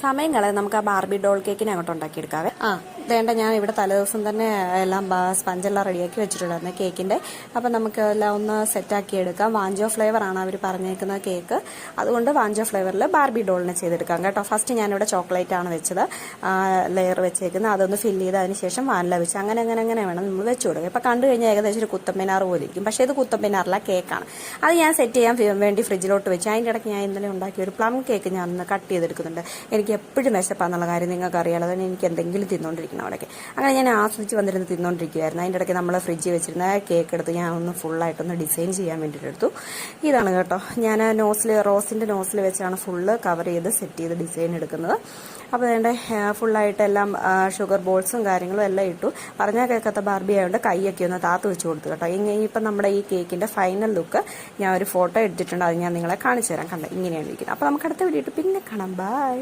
സമയം കളയാതെ നമുക്ക് ആ ബാർബി ഡോൾ കേക്കിനെ അങ്ങോട്ട് ഉണ്ടാക്കിയെടുക്കാവേ. വേണ്ട, ഞാൻ ഇവിടെ തലേദിവസം തന്നെ എല്ലാം സ്പഞ്ചെല്ലാം റെഡിയാക്കി വെച്ചിട്ടുണ്ടായിരുന്നു കേക്കിൻ്റെ. അപ്പം നമുക്ക് എല്ലാം ഒന്ന് സെറ്റാക്കി എടുക്കാം. വാഞ്ചോ ഫ്ലേവറാണ് അവർ പറഞ്ഞേക്കുന്ന കേക്ക്, അതുകൊണ്ട് വാഞ്ചോ ഫ്ലേവറിൽ ബാർബി ഡോളിനെ ചെയ്തെടുക്കാം കേട്ടോ. ഫസ്റ്റ് ഞാനിവിടെ ചോക്ലേറ്റ് ആണ് വെച്ചത്, ലെയർ വെച്ചേക്കുന്നത്. അതൊന്ന് ഫില്ല് ചെയ്ത് അതിന് ശേഷം വാനില വെച്ച് അങ്ങനെ വേണം നമ്മൾ വെച്ച് കൊടുക്കുക. ഇപ്പം കണ്ടു കഴിഞ്ഞാൽ ഏകദേശം ഒരു കുത്തമ്പിനാർ പോലെ ഇരിക്കും, പക്ഷേ ഇത് കുത്തമ്പിനാറില്ല, കേക്കാണ്. അത് ഞാൻ സെറ്റ് ചെയ്യാൻ വേണ്ടി ഫ്രിഡ്ജിലോട്ട് വെച്ച്. അതിൻ്റെ ഇടയ്ക്ക് ഞാൻ ഇന്നലെ ഉണ്ടാക്കിയ ഒരു പ്ലം കേക്ക് ഞാൻ ഒന്ന് കട്ട് ചെയ്തെടുക്കുന്നുണ്ട്. എനിക്ക് എപ്പോഴും വിശപ്പാന്നുള്ള കാര്യം നിങ്ങൾക്ക് അറിയാലോ, അതിന് എനിക്ക് എന്തെങ്കിലും തിന്നുകൊണ്ടിരിക്കണം അവിടേക്ക്. അങ്ങനെ ഞാൻ ആസ്വദിച്ച് വന്നിരുന്ന് തിന്നുകൊണ്ടിരിക്കുകയായിരുന്നു. അതിൻ്റെ ഇടയ്ക്ക് നമ്മൾ ഫ്രിഡ്ജിൽ വെച്ചിരുന്ന കേക്ക് എടുത്ത് ഞാൻ ഒന്ന് ഫുള്ളായിട്ടൊന്ന് ഡിസൈൻ ചെയ്യാൻ വേണ്ടിയിട്ട് എടുത്തു. ഇതാണ് കേട്ടോ, ഞാൻ റോസിൻ്റെ നോസിൽ വെച്ചാണ് ഫുള്ള് കവർ ചെയ്ത് സെറ്റ് ചെയ്ത് ഡിസൈൻ എടുക്കുന്നത്. അപ്പോൾ വേണ്ട ഫുള്ളായിട്ട് എല്ലാം ഷുഗർ ബോൾസും കാര്യങ്ങളും എല്ലാം ഇട്ടു. പറഞ്ഞാൽ കേൾക്കാത്ത ബാർബി ആയതുകൊണ്ട് കൈയൊക്കെ ഒന്ന് താത്ത് വെച്ച് കൊടുത്തു കേട്ടോ. ഇപ്പം നമ്മുടെ ഈ കേക്കിൻ്റെ ഫൈനൽ ലുക്ക് ഞാൻ ഒരു ഫോട്ടോ എടുത്തിട്ടുണ്ട്, അത് ഞാൻ നിങ്ങളെ കാണിച്ചു തരാം. കണ്ട ഇങ്ങനെയാണ് ഇരിക്കുന്നത്. അപ്പോൾ നമുക്ക് അടുത്ത വീഡിയോ പിന്നെ കാണാം. ബൈ.